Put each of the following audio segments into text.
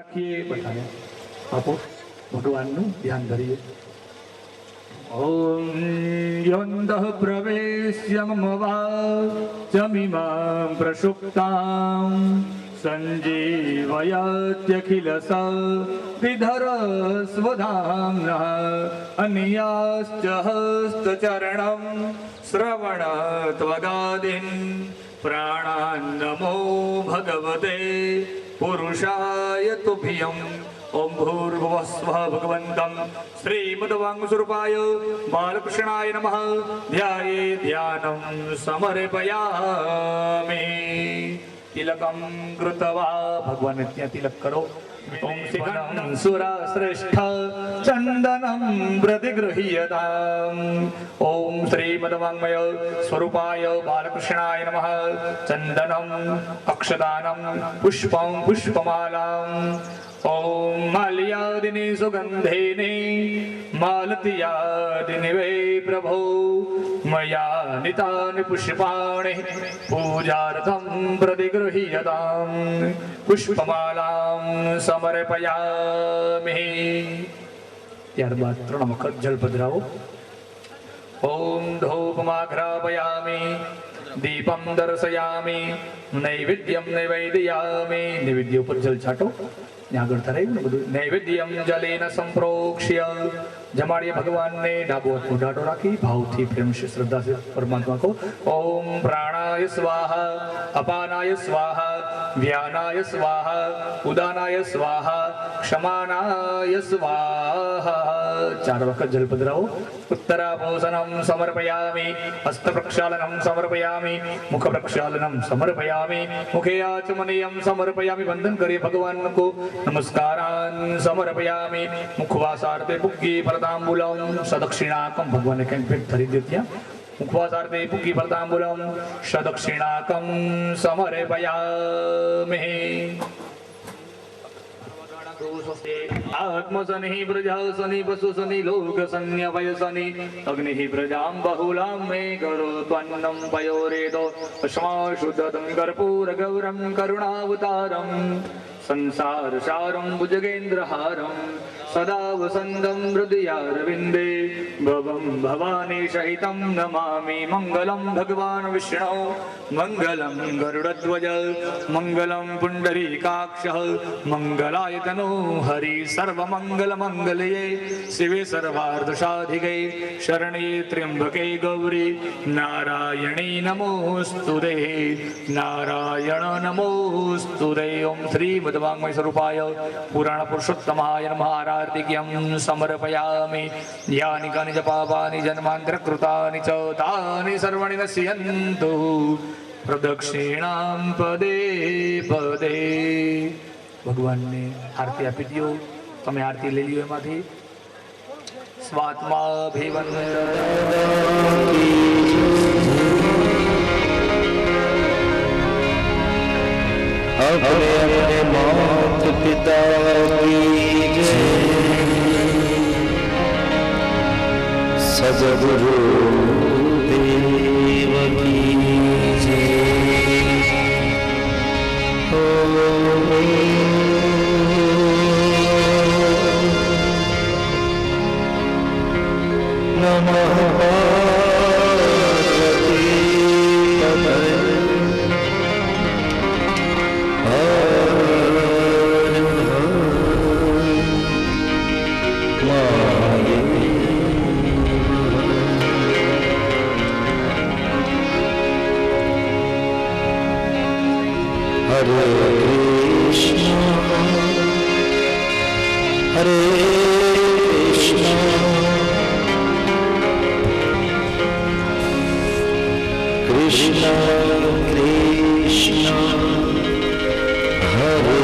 રાખીએ બધાને આપો ભગવાનનું ધ્યાન ધરીએ. ઓમ યંતઃ પ્રવેશ્યમવાચમિમાં પ્રસુપ્તાં સંજીવયત્યખિલસવિધરસ્વધામ્નઃ અન્યાશ્ચ હસ્તચરણં શ્રવણત્વગાદીન પ્રાણાન્નમો ભગવતે પુરુષાય તુભ્યં. ओम भूर्भुवः स्वः भगवन्तं श्रीमद्वाङ्मस्वरूपाय बालकृष्णाय नमः. ध्याये ध्यानं समर्पयामि. तिलकं कृत्वा भगवान ત્યાં तिलक करो. ओम शिखं सुराश्रेष्ठ चंदनं प्रतिगृह्यताम्. ओम श्रीमद्वाङ्मय स्वरूपाय बालकृष्णाय नमः. चंदनं अक्षदानं पुष्पं पुष्पमालाम्. ओम माल्यादिनी सुगंधेने मालतीयादिनी वे प्रभो मया नितानि पुष्पाणि पूजार्थं प्रतिगृह्यताम्. पुष्पमालां समर्पयामि. ત્યારબાદ 3 વખત જળ પધરાવો. ओम धूपमाघ्रापयामि दीपं दर्शयामि नैवेद्यं निवेदयामि. नैवेद्य ઉપર જલ છાંટો. આગળ ધરાયું ને બધું. નૈવેદ્યમ જલેન સંપ્રોક્ષ્ય જમાડીએ ભગવાનને. ડાબો હાથ મોઢાટો રાખી ભાવથી પ્રેમથી શ્રદ્ધાથી પરમાત્મા કહો. ઓમ પ્રાણાય સ્વાહા અપાનાય સ્વાહા વ્યાનાય સ્વાહા ઉદાનાય સ્વાહા ક્ષમાનાય સ્વાહા. 4 વખત જલ પધરાવો. ઉત્તરાભોસનમ સમર્પયામિ હસ્ત પ્રક્ષાલનમ સમર્પયામિ મુખ પ્રક્ષાલનમ સમર્પયામિ મુખે આચમનીયમ સમર્પયામિ. વંદન કરીએ ભગવાન કો. नमस्कारान् समर्पयामि. मुखवासार्थे पुग्गी फलताम्बूलं सदक्षिणाकं. भगवान कहीं पेट धरी देतिया. मुखवासार्थे पुग्गी फलताम्बूलं सदक्षिणाकं समर्पयामि. आत्मसनि प्रजासनि पशुसनि लोकसन्यवयसनि अग्निः प्रजां बहुलां मे करोत्वन्नं पयोरेदो अश्माशुद्धं कर्पूरगौरं करुणावतारम् संसारसारं भुजगेन्द्रहारं सदा वसन्तं हृदयारविन्दे भवं भवानी सहितं नमामि. मङ्गलं भगवान् विष्णु मङ्गलं गरुडध्वज मङ्गलं पुण्डरीकाक्षः मङ्गलाय तनो हरि. सर्वमङ्गलमङ्गलये शिवे सर्वार्धसाधिके शरण्ये त्र्यम्बके गौरी नारायणी नमोऽस्तुते. नारायण नमोऽस्तुते. ओम श्रीमद्वाङ्मय स्वरूपाय पुराण पुरुषोत्तमाय नमः. आरार्तिक्यं समर्पयामि. यानि कानि च पापानि जन्मान्तरकृतानि च तानि सर्वाणि नश्यन्तु प्रदक्षिणां पदे पदे. ભગવાનને આરતી આપી દો. તમે આરતી લઈ લ્યો એમાંથી. સ્વાત્મા अपने मात पिता की जय, सद्गुरु देव की जय. नमः Hare Krishna, Krishna Krishna, Hare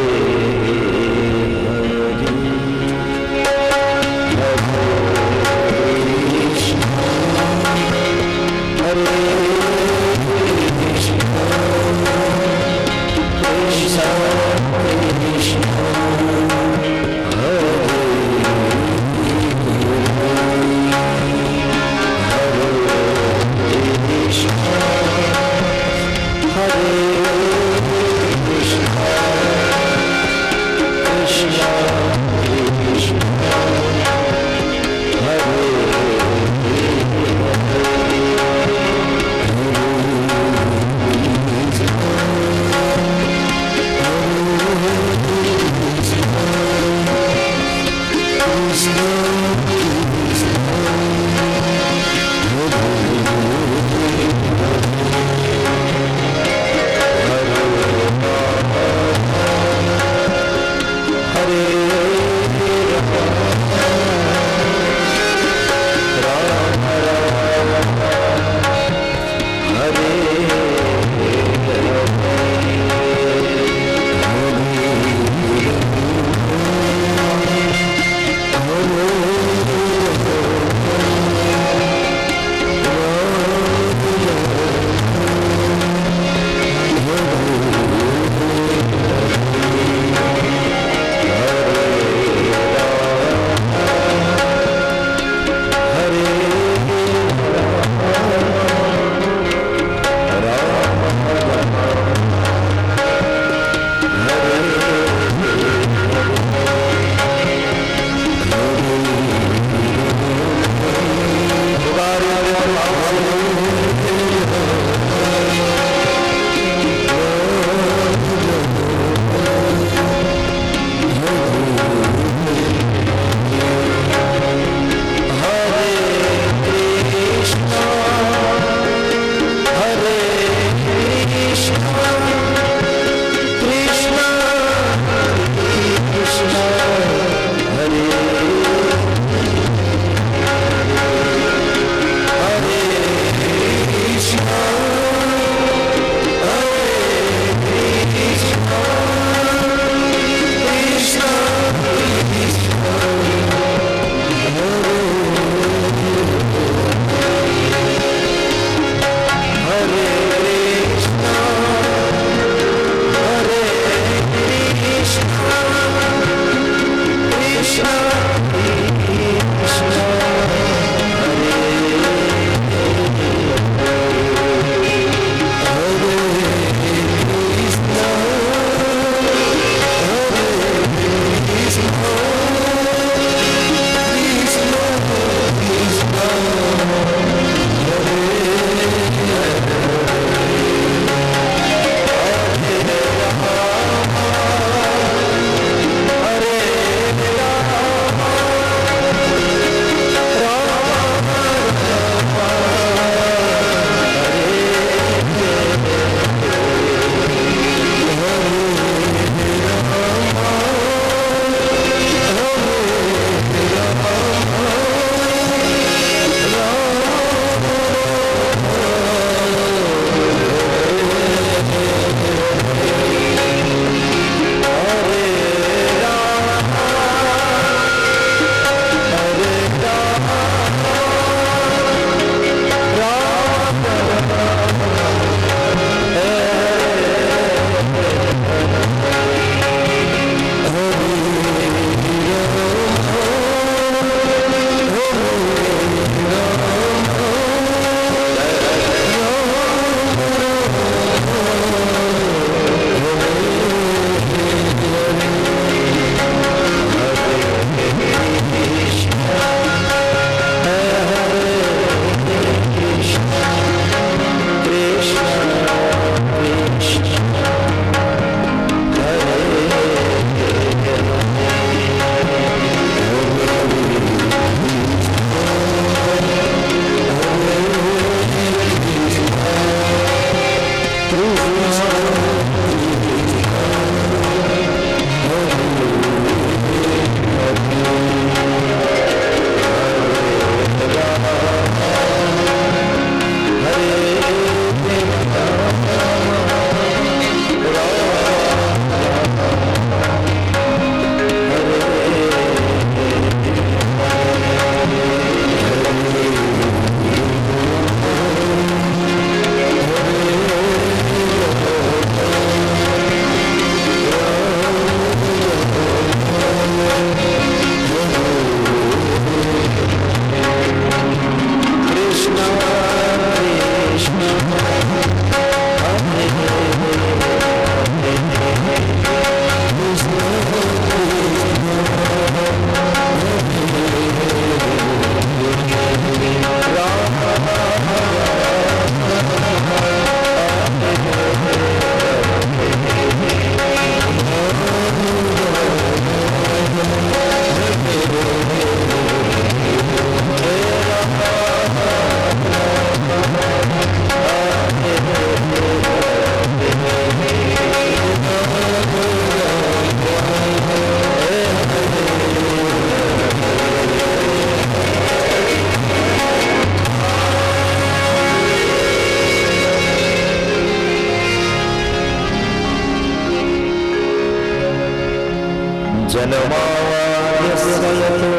जन्माद्यस्य यतो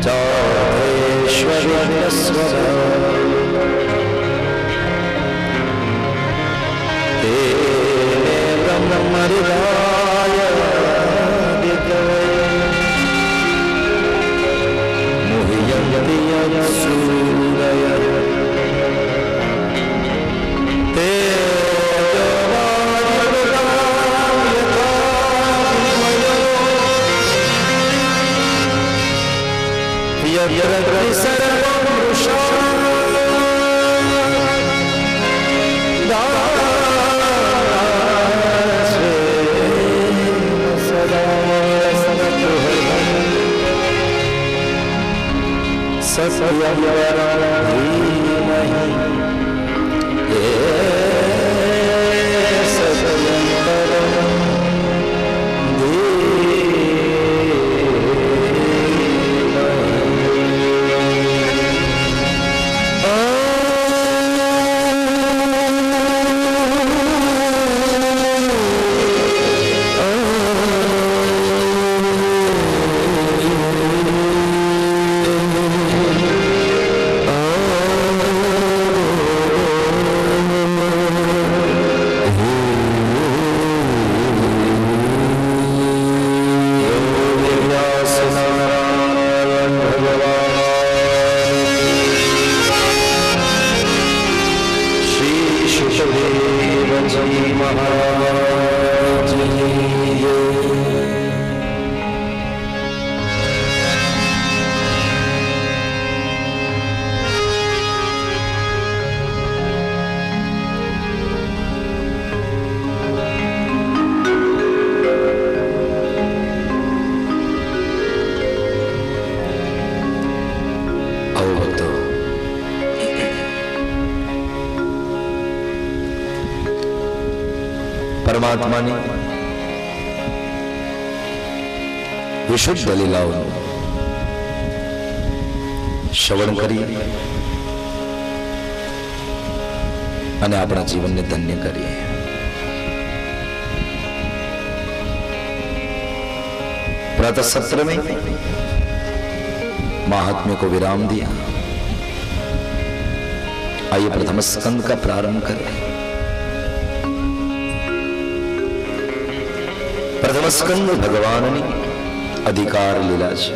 चार्थेष्वभिघ्नस्वरः तेने ब्रह्महृदाय विद्महे मुह्यन्ति यत्सूरयः પરમાત્માની વિશુદ્ધ લીલાઓનું શ્રવણ કરીએ અને આપણા જીવનને ધન્ય કરીએ. प्रातः सत्र में महात्म्य को विराम दिया. आइए प्रथम स्कंद का प्रारंभ करें. प्रथम स्कंद भगवाननी अधिकार लीला છે.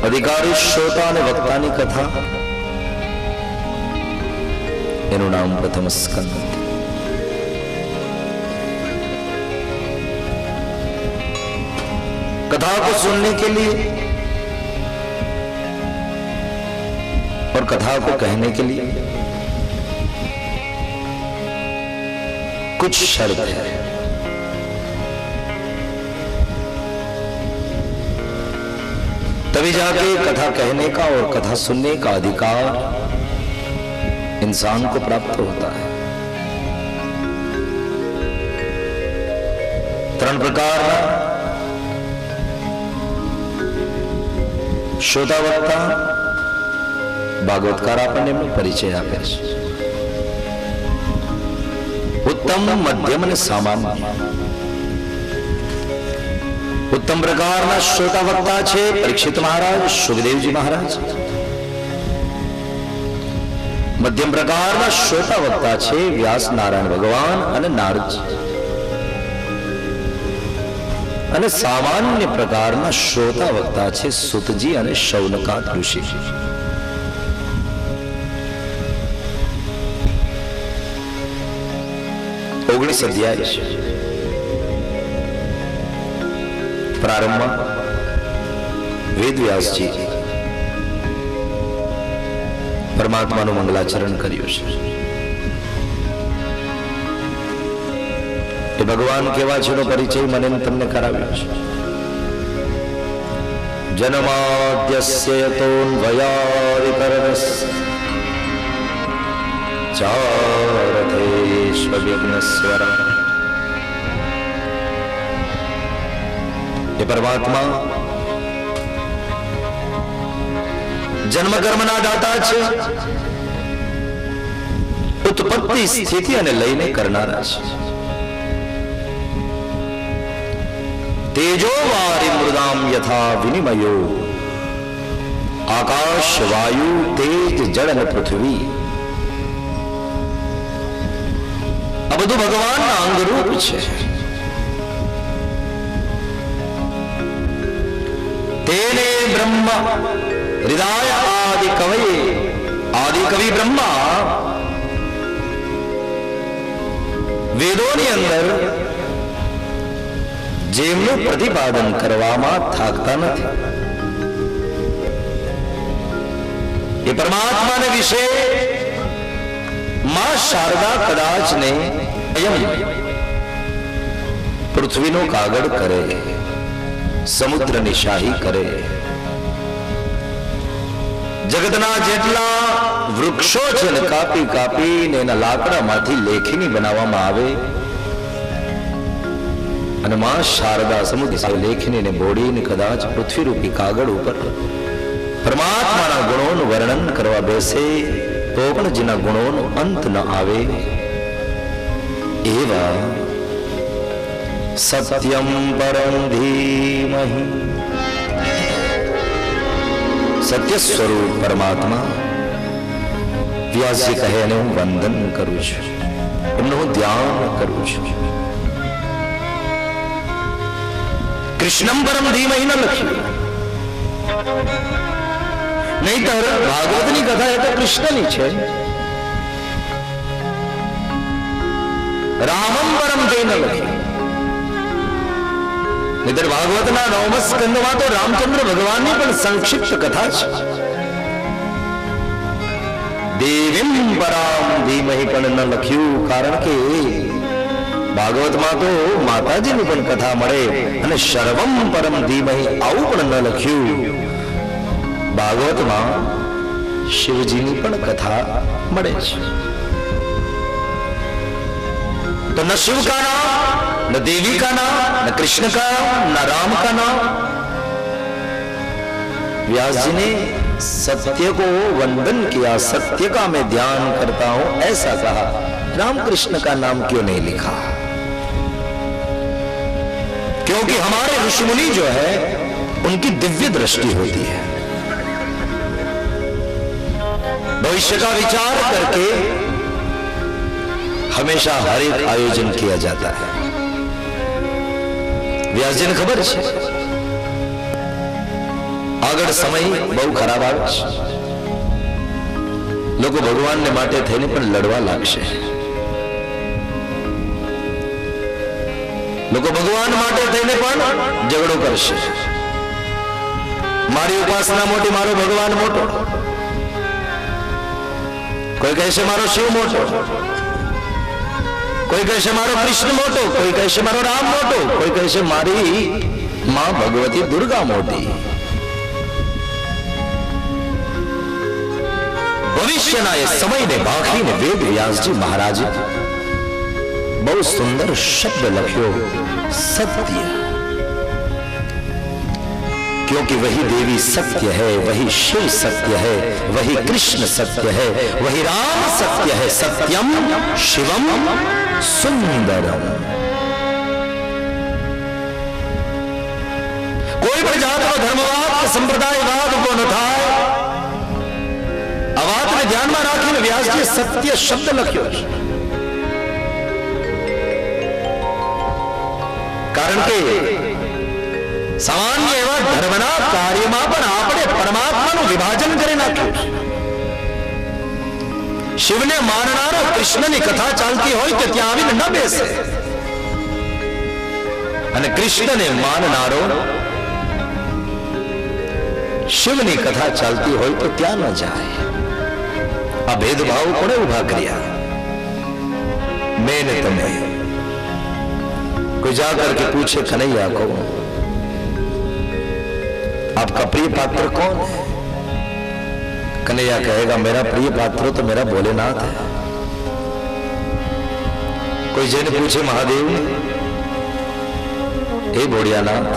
અધિકારી શ્રોતા અને વક્તાની કથા, એનું નામ પ્રથમ સ્કંદ. कथा को सुनने के लिए और कथा को कहने के लिए कुछ शर्त है. तभी जाके कथा कहने का और कथा सुनने का अधिकार इंसान को प्राप्त होता है. 3 प्रकार શ્રોતા વક્તા ભાગવતકાર આપણને એમનો પરિચય આપે છે. ઉત્તમ, મધ્યમ અને સામાન્ય. ઉત્તમ પ્રકારના શ્રોતા વક્તા છે પરીક્ષિત મહારાજ, સુખદેવજી મહારાજ. મધ્યમ પ્રકારના શ્રોતા વક્તા છે વ્યાસ નારાયણ ભગવાન અને નારદજી. અને સામાન્ય પ્રકારના શ્રોતા વક્તા છે સુતજી અને શૌનકાદ ઋષિ. ઓગણીસ અધ્યાય છે. પ્રારંભમાં વેદવ્યાસજી પરમાત્માનું મંગલાચરણ કર્યું છે. એ ભગવાન કેવા છે એનો પરિચય મને તમને કરાવ્યો છે. જન્માદ્યસ્ય યતોન્વયાદિતરસ્ય ચારથેષ્વવિઘ્નસ્વરઃ. એ પરમાત્મા જન્મ કર્મના દાતા છે. ઉત્પત્તિ સ્થિતિ અને લયને કરનારા છે. તેજો વારી મૃદામ યથા વિનિમયો આકાશ વાયુ તેજ જળ અને પૃથ્વી આ બધું ભગવાનના અંગરૂપ છે. તેને બ્રહ્મ હૃદય આદિ કવયે આદિ કવિ બ્રહ્મા વેદોની અંદર જેમનું પ્રતિપાદન કરવામાં થાકતા નથી એ પરમાત્માને વિશે માં શારદા કદાચ ને પૃથ્વીનો કાગળ કરે, સમુદ્રની શાહી કરે, જગતના જેટલા વૃક્ષો છે ને કાપી કાપીને એના લાકડામાંથી લેખીની બનાવવામાં આવે અને માં શારદા સમુદ્ર લેખીને બોડીને કદાચ પૃથ્વીરૂપી કાગળ ઉપર પરમાત્માના ગુણોનું વર્ણન કરવા બેસે તો પણ જેના ગુણોનો અંત ન આવે એવા સત્યમ પરમ ધીમહિ સત્ય સ્વરૂપ પરમાત્મા વ્યાસજી કહે અને હું વંદન કરું છું, એમનું હું ધ્યાન કરું છું. કૃષ્ણમ પરમ ધીમહિ ન લખ્યું, નહીતર ભાગવતની કથા એ તો કૃષ્ણની છે. રામમ પરમ તે ન લખ્યું, નહીતર ભાગવતના 9મા સ્કંદમાં તો રામચંદ્ર ભગવાનની પણ સંક્ષિપ્ત કથા છે. દેવીમ પરામ ધીમહિ પણ ન લખ્યું, કારણ કે ભાગવતમાં તો માતાજીની પણ કથા મળે અને સર્વમ પરમ ધીમહિ આવું પણ ન લખ્યું. ભાગવતમાં શિવજીની પણ કથા મળે છે. तो न शिव का नाम, न देवी का नाम, न कृष्ण का नाम, न राम का नाम. व्यास जी ने सत्य को वंदन किया, सत्य का मैं ध्यान करता हूं ऐसा कहा. राम कृष्ण का नाम क्यों नहीं लिखा? क्योंकि हमारे ऋषिमुनि जो है उनकी दिव्य दृष्टि होती है. भविष्य का विचार करके हमेशा हर एक आयोजन किया जाता है. व्यास जी ने खबर है આગળ સમય બહુ ખરાબ આવે છે. લોકો ભગવાનને માટે થઈને પણ લડવા લાગશે. લોકો ભગવાન માટે થઈને પણ ઝઘડો કરશે. મારી ઉપાસના મોટી, મારો ભગવાન મોટો. કોઈ કહેશે મારો શિવ મોટો, કોઈ કહેશે મારો કૃષ્ણ મોટો, કોઈ કહેશે મારો રામ મોટો, કોઈ કહેશે મારી માં ભગવતી દુર્ગા મોટી. ભવિષ્યના એ સમયને ભાંખીને વેદ વ્યાસજી મહારાજે બહુ સુંદર શબ્દ લખ્યો, सत्य. क्योंकि वही देवी सत्य है, वही शिव सत्य है, वही कृष्ण सत्य है, वही राम सत्य है. सत्यम शिवम सुंदरम. कोई પણ જાતનો ધર્મવાદ સંપ્રદાયવાદ ઉભો ન થાય. આ વાતને ધ્યાનમાં રાખીને વ્યાસજીએ સત્ય શબ્દ લખ્યો છે. કારણ કે સામાન્ય એવા ધર્મના કાર્યમાં પણ આપણે પરમાત્માનું વિભાજન કરી નાખ્યું. શિવને માનનારો કૃષ્ણની કથા ચાલતી હોય તો ત્યાં આવીને ન બેસે, અને કૃષ્ણને માનનારો શિવની કથા ચાલતી હોય તો ત્યાં ન જાય. આ ભેદભાવ કોણે ઉભા કર્યા? મેં ને તમે. कोई जाकर के पूछे कन्हैया को आपका प्रिय पात्र कौन है? कन्हैया कहेगा मेरा प्रिय पात्र तो मेरा भोलेनाथ है. कोई जन पूछे महादेव ने, हे भोलियानाथ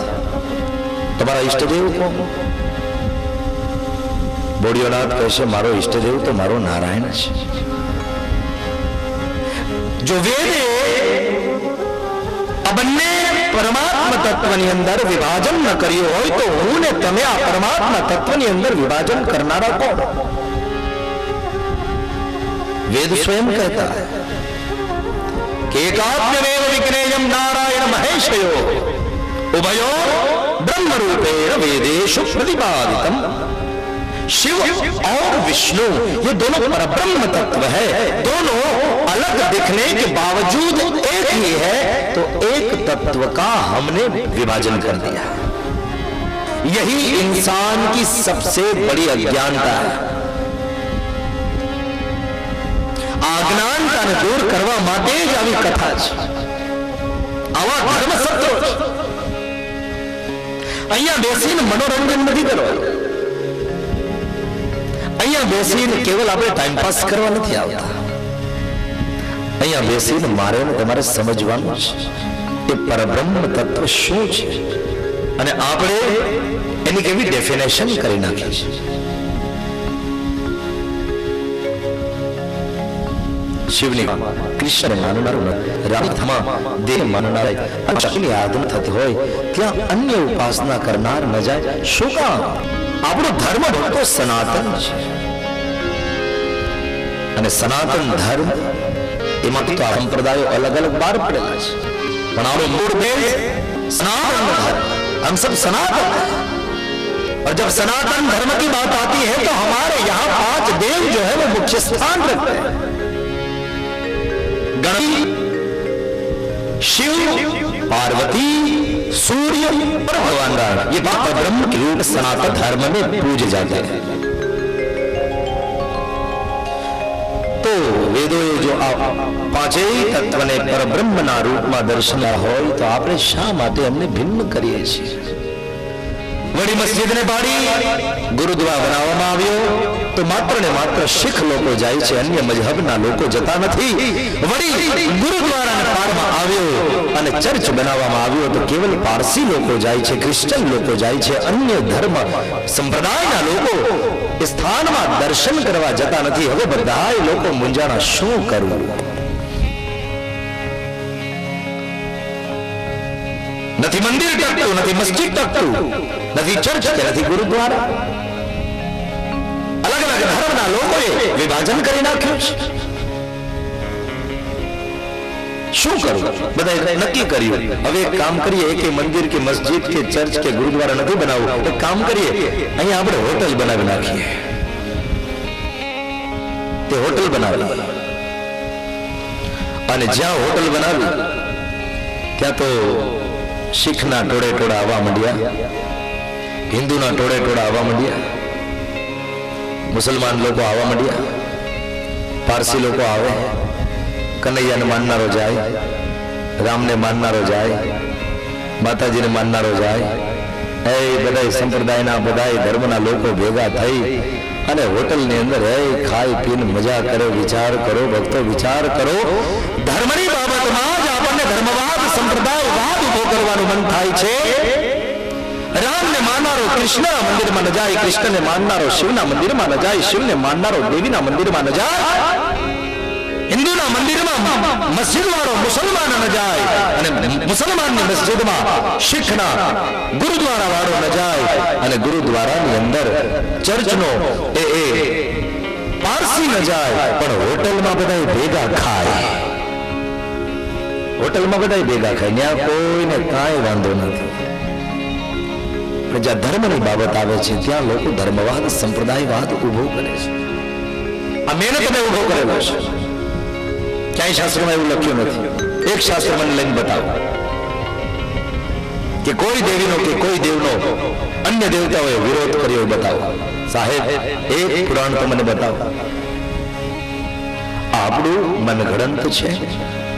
तुम्हारा इष्ट देव कौन? भोलियानाथ कैसे मारो इष्ट देव तो मारो नारायण है. જો વેદે આ બંને પરમાત્મા તત્વની અંદર વિભાજન ન કર્યું હોય તો હું ને તમે આ પરમાત્મા તત્વની અંદર વિભાજન કરનારા કોણ? વેદ સ્વયં કહેતા કે એકાત્મ્યમેવ વિજ્ઞેયમ નારાયણ મહેશયો ઉભયો ब्रह्म रूपेण वेदेषु प्रतिपादितम। शिव और विष्णु ये दोनों परब्रह्म तत्व है, दोनों अलग दिखने के बावजूद एक ही है, तो एक तत्व का हमने विभाजन कर दिया। यही इंसान की सबसे बड़ी अज्ञानता है। अज्ञानता ने दूर करवा माटे ज આવી કથા છે, આવા ધર્મ સત્રો છે। અહીંયા બેસીને મનોરંજન નથી કરવાનું, અહીંયા બેસીને કેવલ આપણે ટાઈમ પાસ કરવા નથી આવતા, અહીંયા બેસીને મારે ને તમારે સમજવાનું છે એ પરબ્રહ્મ તત્વ શું છે અને આપણે એની કેવી ડેફિનેશન કરી નાખી છે। શિવની કૃષ્ણ માનનારું રામમાં દેહ માનનાર શક્તિની આરાધના થતી હોય ત્યાં અન્ય ઉપાસના કરનાર ન જાય, શું કામ? આપણો ધર્મ ભક્તો સનાતન છે અને સનાતન ધર્મ એમાં તો સંપ્રદાયો અલગ અલગ બાર પડેલા છે, પણ આપણો મૂળ દેશ सनातन धर्म, हम सब सनातन हैं। और जब सनातन धर्म की बात आती है तो हमारे यहाँ 5 देव जो है वो मुख्य स्थान रखते हैं। गणपति, शिव, पार्वती, सूर्य और भगवान राम, ये बात ब्रह्म के रूप सनातन धर्म में पूजे जाते हैं। तो वेदों जो 5 तत्व ने परब्रह्म ना रूप में दर्शना हो तो आपने शा माटे हमने भिन्न करिए छे। वड़ी मस्जिद ने बाड़ी गुरुद्वारा बनाववामां आव्यो तो मात्र ने मात्र शीख लोको जाय छे, अन्य मजहब ना लोको जता नथी। वड़ी गुरुद्वारा ने पारमा आव्यो अने चर्च बनाववामां आव्यो तो केवल पारसी लोको जाय छे, क्रिश्चियन लोको जाय छे, अन्य धर्म संप्रदाय ना लोको स्थान में दर्शन करवा जता नथी। हवे बधाय लोको मुंजाणा शुं करवुं? नथी मंदिर टकतुं, नथी मस्जिद टकतुं, नथी चर्च के नथी गुरुद्वारा। अलग अलग धर्मना लोकोए विभाजन करी नाख्युं छे। शुं करवुं? बधाए नक्की कर्युं हवे एक काम करीए, एक मंदिर के मस्जिद के चर्च के गुरुद्वारा नथी बनावुं, एक काम करीए अहीं आपणे होटल बनावी नाखीए। ते होटल बनावी अने ज्यां होटल बनावी त्यां तो शीखना टोड़े टोड़ा आवा मंड्या, हिंदूना टोड़े टोड़ा आवा मंड्या, मुसलमान लोग आवा मंड्या, पारसी लोग आवे, कन्हैया ने माननारो जाए, राम ने माननारो जाए, माताजी ने माननारो जाए। ए बधाई संप्रदायना बधाई धर्मना लोको भेगा थई अने होटल ने अंदर ए खाई पीने मजा करो, विचार करो भक्तो, विचार करो। धर्मनी बाबतमां ज आपणे धर्मवाद संप्रदायवाद उभो करवानुं मन थाय छे। राम ने माननारो कृष्ण मंदिर में न जाए, कृष्ण ने माननारो शिव ना मंदिर में न जाए, शिव ने माननारो देवी ना मंदिर में न जाए, हिंदू ना मंदिर में मस्जिद वालों मुसलमान न जाए अने मुसलमान ने मस्जिद में शीख ना गुरुद्वारा वालों न जाए अने गुरुद्वारा ની અંદર ચર્ચ નો એ પારસી ન જાય, પણ હોટલ માં બધાય ભેગા ખાય, હોટલ માં બધાય ભેગા ખાય, ત્યાં કોઈને કાંઈ વાંધો નથી। પણ જ્યાં ધર્મની બાબત આવે છે ત્યાં લોકો ધર્મવાદ સંપ્રદાયવાદ ઉભો કરે છે। આ મહેનત મેં ઉભો કરેલો છે, ક્યાંય શાસ્ત્રમાં એવું લખ્યું નથી। એક શાસ્ત્ર મને લઈને બતાવો કે કોઈ દેવીનો કે કોઈ દેવનો અન્ય દેવતાઓએ વિરોધ કર્યો, બતાવો સાહેબ, એક પુરાણ તો મને બતાવો। આપણું મનગણંત છે,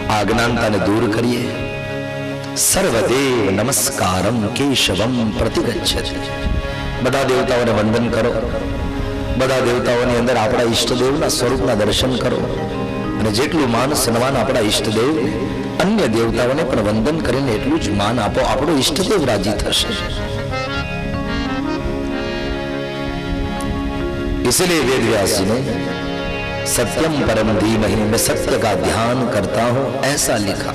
આ અજ્ઞાનતાને દૂર કરીએ। સર્વદેવ નમસ્કારમ કેશવમ પ્રતિગચ્છતિ, બધા દેવતાઓને વંદન કરો, બધા દેવતાઓની અંદર આપણા ઈષ્ટદેવના સ્વરૂપના દર્શન કરો અને જેટલું માન સન્માન આપણા ઈષ્ટદેવ अन्य देवताओं ने पण वंदन करीने एटलुं ज मान आपो, आपणो इष्टदेव राजी थशे। इसलिए वेदव्यास जी ने सत्यम परम धीमहि, मैं सत्य का ध्यान करता हूं, ऐसा लिखा।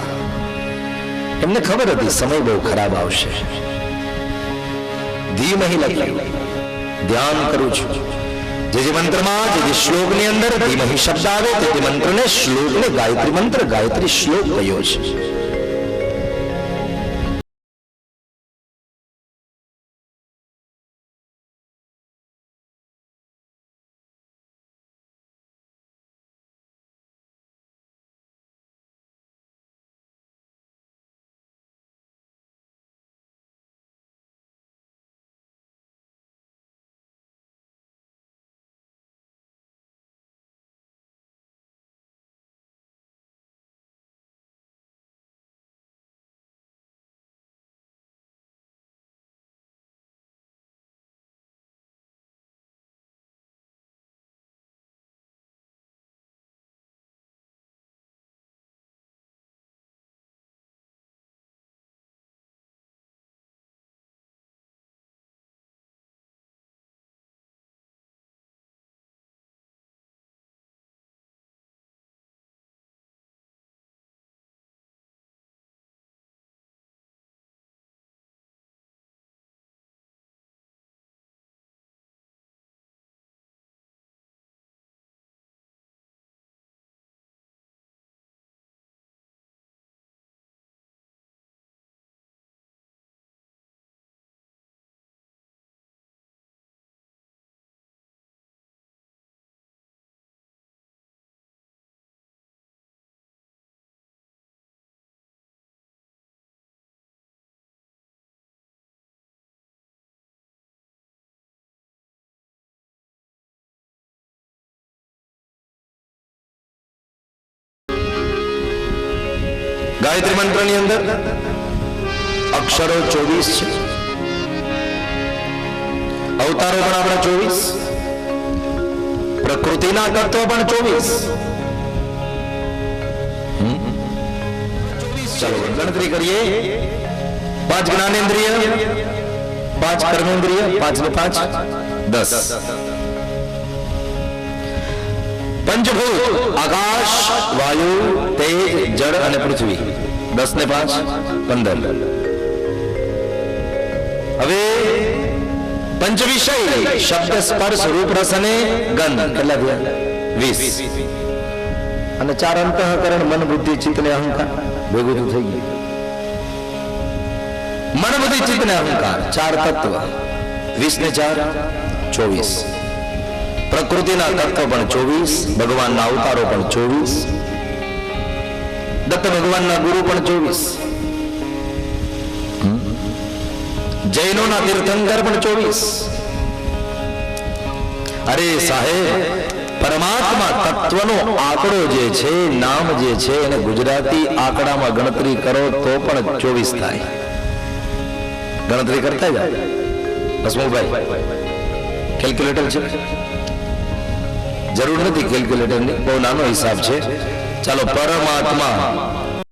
એમને ખબર હતી સમય બહુ ખરાબ આવશે, ધીમહિ લખ્યું, ધ્યાન કરું છું। જે મંત્રમાં જે શ્લોકની અંદર ધીમહિ શબ્દ આવે તે મંત્રને શ્લોકને ગાયત્રી મંત્ર ગાયત્રી શ્લોક કહ્યો છે। ગાયત્રી મંત્રની અંદર અક્ષરો 24 છે, અવતારો પણ આપણા 24, પ્રકૃતિના તત્વો પણ 24। ચાલો ગણતરી કરીએ। 5 જ્ઞાનેન્દ્રિય, 5 કર્મેન્દ્રિય, 5 ને 5 10, पंचभूत आकाश वायु तेज जड़ અને પૃથ્વી 10 ને 5 15। હવે पंच विषय शब्द स्पर्श रूप रस અને ગંધ કેટલા થયા 20 અને 4 અંતઃકરણ મન બુદ્ધિ ચિત્ત ને અહંકાર ભેગું થઈ ગયું। મન બુદ્ધિ ચિત્ત ને અહંકાર 4 તત્વ 20 ને 4 24। પ્રકૃતિના તત્વ પણ 24, ભગવાનના અવતારો પણ 24, દત્ત ભગવાનના ગુરુ પણ 24, જૈનોના તીર્થંકર પણ 24। અરે સાહેબ, પરમાત્મા તત્વનો આંકડો જે છે, નામ જે છે, એને ગુજરાતી આંકડામાં ગણતરી કરો તો પણ 24 થાય। ગણતરી કરતા જાય હસમુખભાઈ, કેલ્ક્યુલેટર છે? જરૂર નથી કેલ્ક્યુલેટરની, બહુ નાનો હિસાબ છે। ચાલો, પરમાત્મા